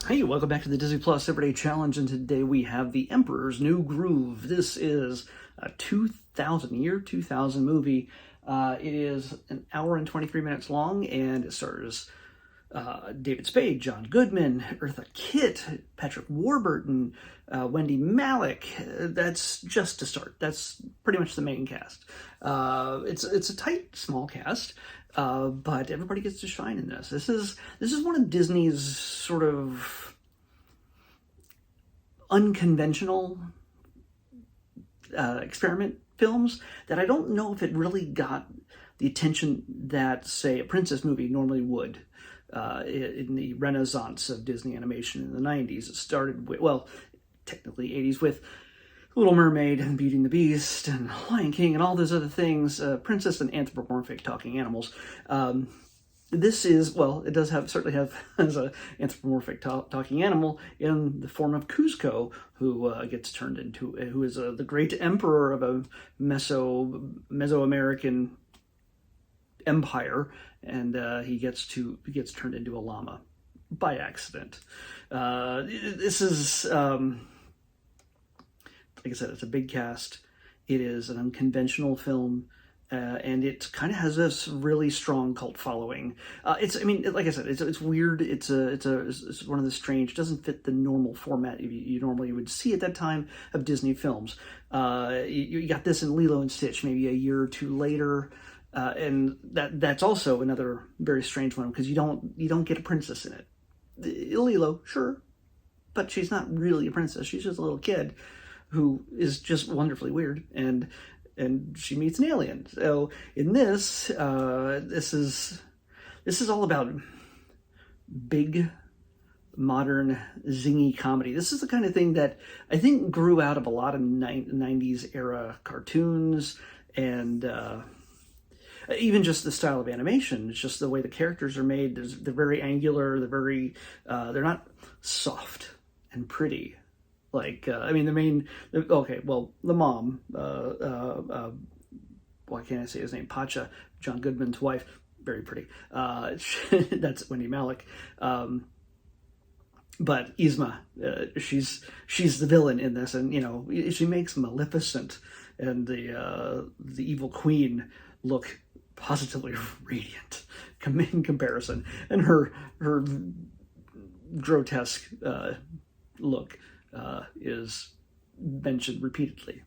Hey, welcome back to the Disney Plus Everyday Challenge, and today we have The Emperor's New Groove. This is a 2000 movie. It is an hour and 23 minutes long, and it stars David Spade, John Goodman, Eartha Kitt, Patrick Warburton, Wendy Malick. That's just to start. That's pretty much the main cast. It's a tight, small cast, but everybody gets to shine in this. This is one of Disney's sort of unconventional experiment films that I don't know if it really got the attention that, say, a princess movie normally would. In the renaissance of Disney animation in the 90s. It started with, well, technically 80s, with Little Mermaid and Beauty and the Beast and Lion King and all those other things, princess and anthropomorphic talking animals. This is, well, it does certainly have as an anthropomorphic talking animal in the form of Kuzco, who gets turned into, who is the great emperor of a Mesoamerican empire, and he gets turned into a llama by accident. This is, like I said, it's a big cast. It is an unconventional film, and it kind of has this really strong cult following. Like I said, it's weird. It's one of the strange. Doesn't fit the normal format you normally would see at that time of Disney films. You got this in Lilo and Stitch maybe a year or two later. And that's also another very strange one, because you don't get a princess in it. Lilo, sure, but she's not really a princess. She's just a little kid who is just wonderfully weird, and she meets an alien. So in this, this is all about big, modern, zingy comedy. This is the kind of thing that I think grew out of a lot of 90s era cartoons, and even just the style of animation. It's just the way the characters are made. They're very angular. They're not soft and pretty. Like, the mom, why can't I say his name? Pacha, John Goodman's wife, very pretty. That's Wendy Malick. But Yzma, she's the villain in this, and she makes Maleficent and the evil queen look positively radiant in comparison, and her grotesque look is mentioned repeatedly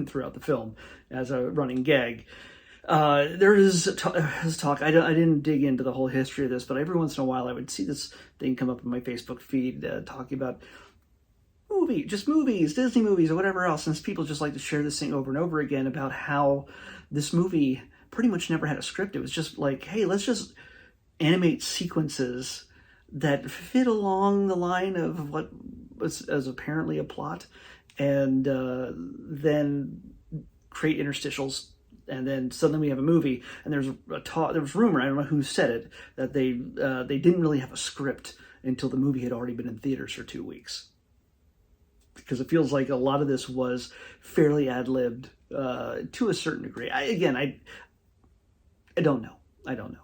throughout the film as a running gag. There is talk. I didn't dig into the whole history of this, but every once in a while I would see this thing come up in my Facebook feed talking about movies, Disney movies, or whatever else. And people just like to share this thing over and over again about how this movie pretty much never had a script. It was just like, hey, let's just animate sequences that fit along the line of what was as apparently a plot, and then create interstitials, and then suddenly we have a movie. And there was rumor, I don't know who said it, that they didn't really have a script until the movie had already been in theaters for 2 weeks, because it feels like a lot of this was fairly ad-libbed to a certain degree. I don't know.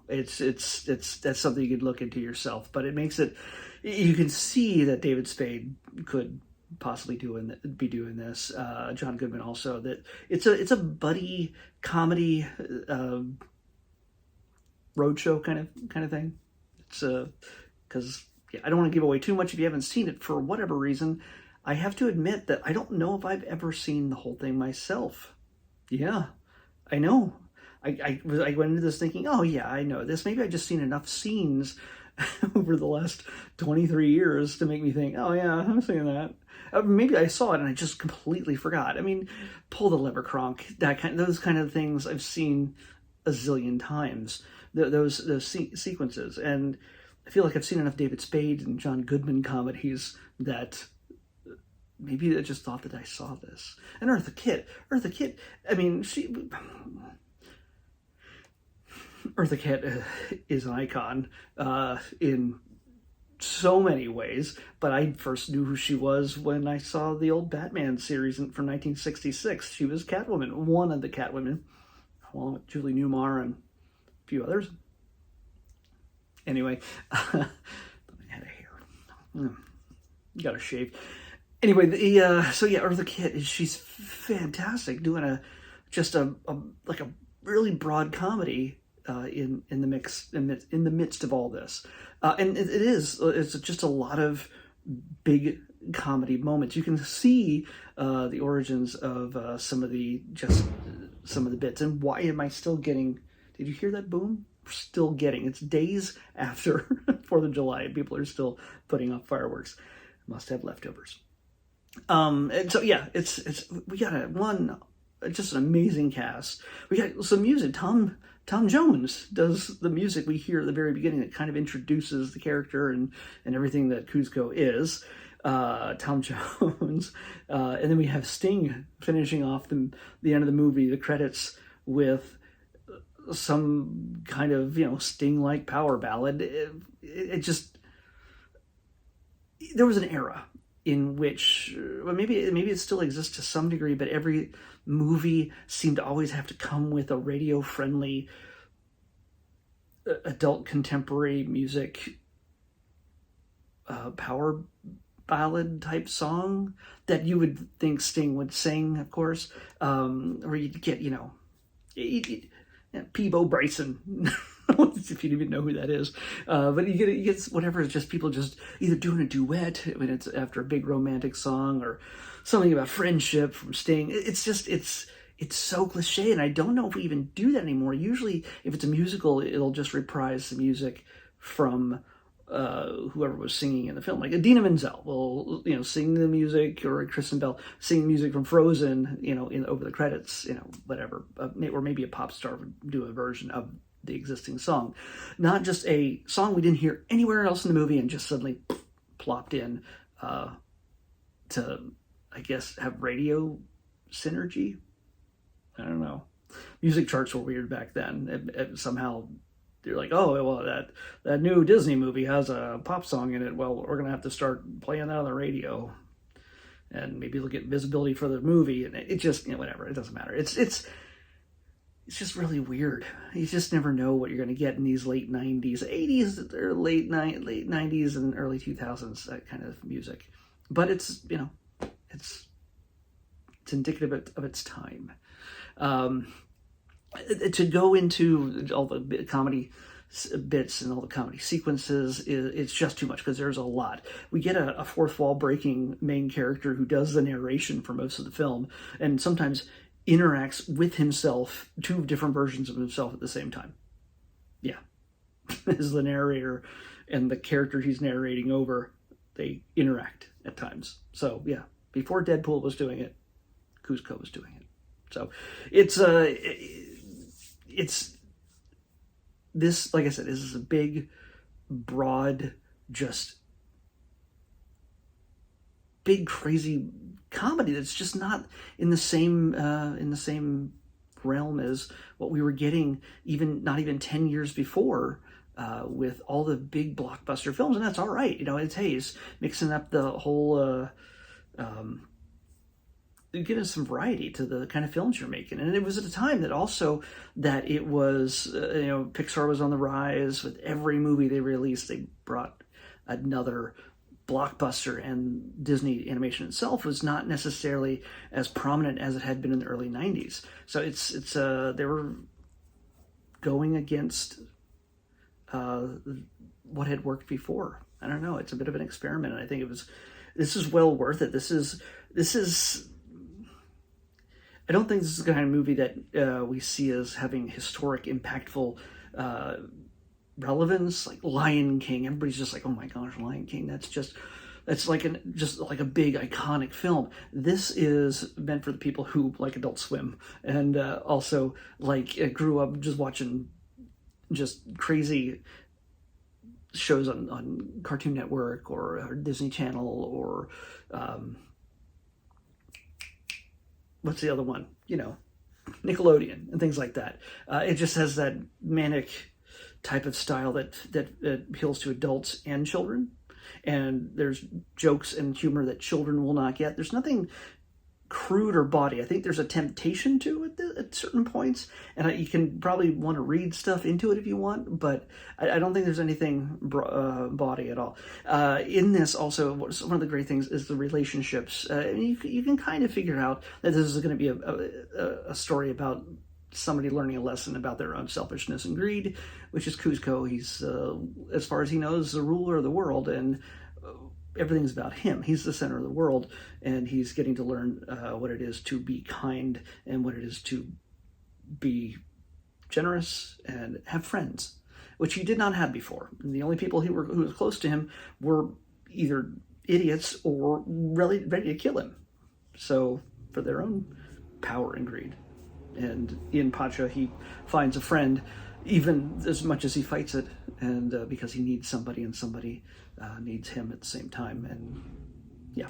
It's that's something you could look into yourself, but it makes it. You can see that David Spade could possibly be doing this. John Goodman also. That it's a buddy comedy roadshow kind of thing. It's because I don't want to give away too much if you haven't seen it for whatever reason. I have to admit that I don't know if I've ever seen the whole thing myself. Yeah, I know. I went into this thinking, oh yeah, I know this. Maybe I've just seen enough scenes over the last 23 years to make me think, oh yeah, I'm seeing that. Maybe I saw it and I just completely forgot. I mean, Pull the Lever, Kronk, those kind of things I've seen a zillion times. Those sequences, and I feel like I've seen enough David Spade and John Goodman comedies that maybe I just thought that I saw this. And Eartha Kitt, I mean, Eartha Kitt is an icon in so many ways, but I first knew who she was when I saw the old Batman series from 1966. She was Catwoman, one of the Catwomen, along with Julie Newmar and a few others. Anyway, I had a hair. You gotta shave. Anyway, so yeah, Eartha Kitt, she's fantastic doing just a like a really broad comedy in the in the midst of all this, and it's just a lot of big comedy moments. You can see the origins of some of the bits, and why am I still getting? Did you hear that boom? Still getting. It's days after 4th of July, and people are still putting off fireworks. Must have leftovers. And so yeah, we got just an amazing cast. We got some music. Tom Jones does the music we hear at the very beginning that kind of introduces the character and everything that Kuzco is. Tom Jones, and then we have Sting finishing off the end of the movie, the credits, with some kind of Sting-like power ballad. It just, there was an era in which, well, maybe it still exists to some degree, but every movie seemed to always have to come with a radio-friendly adult contemporary music power ballad type song that you would think Sting would sing, of course, or you'd get Peebo Bryson, if you even know who that is, but you get whatever. It's just people just either doing a duet when it's after a big romantic song, or something about friendship from Sting. It's so cliche, and I don't know if we even do that anymore. Usually, if it's a musical, it'll just reprise the music from whoever was singing in the film. Like Idina Menzel will, sing the music, or Kristen Bell sing music from Frozen, in over the credits, whatever. Or maybe a pop star would do a version of the existing song, not just a song we didn't hear anywhere else in the movie and just suddenly plopped in to, I guess, have radio synergy. I don't know. Music charts were weird back then. It somehow they're like, oh, well, that new Disney movie has a pop song in it. Well, we're going to have to start playing that on the radio, and maybe they'll get visibility for the movie. And it just, whatever. It doesn't matter. It's just really weird. You just never know what you're going to get in these late 90s, 80s, or late 90s and early 2000s, that kind of music. But it's indicative of its time. To go into all the comedy bits and all the comedy sequences, it's just too much, because there's a lot. We get a fourth wall breaking main character who does the narration for most of the film, and sometimes interacts with himself, two different versions of himself at the same time. Yeah. As the narrator and the character he's narrating over, they interact at times. So yeah, before Deadpool was doing it, Kuzco was doing it. So it's this, like I said, this is a big, broad, just big, crazy comedy that's just not in the same realm as what we were getting not even 10 years before, with all the big blockbuster films. And that's all right. It's mixing up the whole, giving some variety to the kind of films you're making. And it was at a time that also that it was, Pixar was on the rise. With every movie they released, they brought another blockbuster, and Disney animation itself was not necessarily as prominent as it had been in the early 90s. So they were going against what had worked before. I don't know. It's a bit of an experiment, and I think this is well worth it. This is I don't think this is the kind of movie that we see as having historic, impactful relevance, like Lion King. Everybody's just like, oh my gosh, Lion King. That's like a big iconic film. This is meant for the people who like Adult Swim, and also grew up just watching just crazy shows on Cartoon Network or Disney Channel, or what's the other one? Nickelodeon and things like that. It just has that manic type of style that appeals to adults and children. And there's jokes and humor that children will not get. There's nothing cruder body. I think there's a temptation to it at certain points, and you can probably want to read stuff into it if you want, but I don't think there's anything body at all. In this, also, one of the great things is the relationships. You can kind of figure out that this is going to be a story about somebody learning a lesson about their own selfishness and greed, which is Kuzco. He's, as far as he knows, the ruler of the world, and everything's about him. He's the center of the world, and he's getting to learn what it is to be kind and what it is to be generous and have friends, which he did not have before. And the only people who were close to him were either idiots or really ready to kill him. So, for their own power and greed. And in Pacha, he finds a friend, even as much as he fights it, and because he needs somebody, and somebody needs him at the same time. And yeah,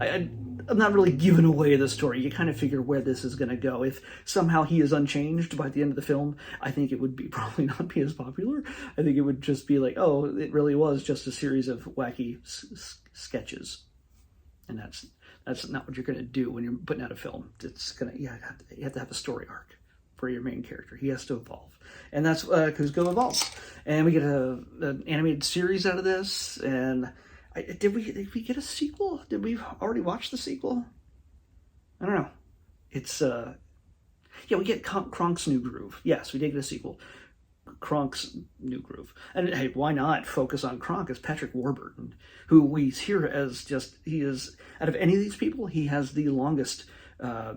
I'm not really giving away the story. You kind of figure where this is going to go. If somehow he is unchanged by the end of the film, I think it would probably not be as popular. I think it would just be like, oh, it really was just a series of wacky sketches. And that's not what you're going to do when you're putting out a film. It's you have to have a story arc for your main character. He has to evolve. And that's Kuzco evolves. And we get an animated series out of this. And did we get a sequel? Did we already watch the sequel? I don't know. It's, we get Kronk's New Groove. Yes, we did get a sequel. Kronk's New Groove. And hey, why not focus on Kronk as Patrick Warburton, who we hear as he is, out of any of these people, he has the longest,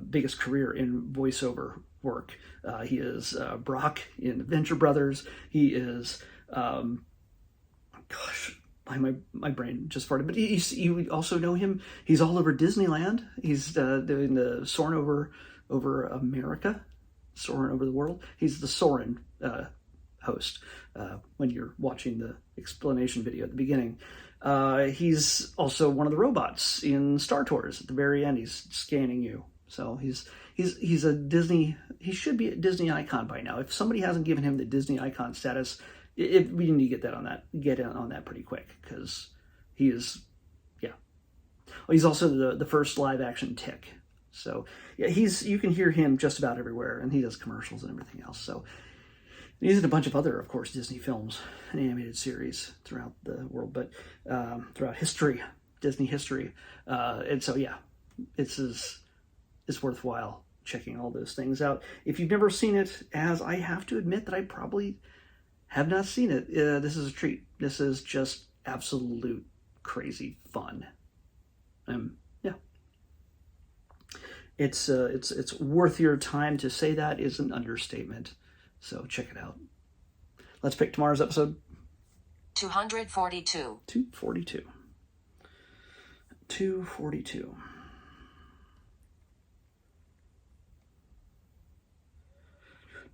biggest career in voiceover work. He is Brock in Venture Brothers. He is, my brain just farted, but you also know him. He's all over Disneyland. He's doing the Soarin' over America, Soarin' over the world. He's the Soarin' host when you're watching the explanation video at the beginning. He's also one of the robots in Star Tours at the very end. He's scanning you. So he's a Disney. He should be a Disney icon by now. If somebody hasn't given him the Disney icon status, we need to get in on that pretty quick, because he is, yeah. Well, he's also the first live action Tick. So yeah, you can hear him just about everywhere, and he does commercials and everything else. So he's in a bunch of other, of course, Disney films and animated series throughout the world, but throughout history, Disney history. And so, yeah, it's worthwhile checking all those things out. If you've never seen it, as I have to admit that I probably have not seen it, this is a treat. This is just absolute crazy fun. Yeah. It's worth your time. To say that is an understatement. So check it out. Let's pick tomorrow's episode. 242. 242. 242.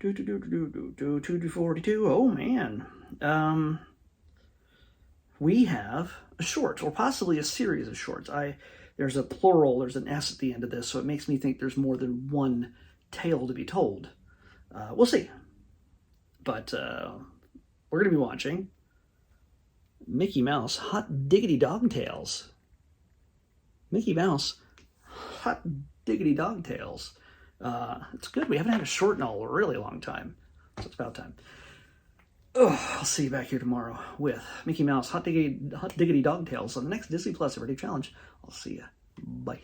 242. Oh man. We have a short, or possibly a series of shorts. There's a plural, there's an S at the end of this, so it makes me think there's more than one tale to be told. We'll see. But we're going to be watching Mickey Mouse Hot Diggity Dog Tales. Mickey Mouse Hot Diggity Dog Tales. It's good. We haven't had a short in a really long time. So it's about time. I'll see you back here tomorrow with Mickey Mouse Hot Diggity Dog Tales on the next Disney Plus Everyday Challenge. I'll see you. Bye.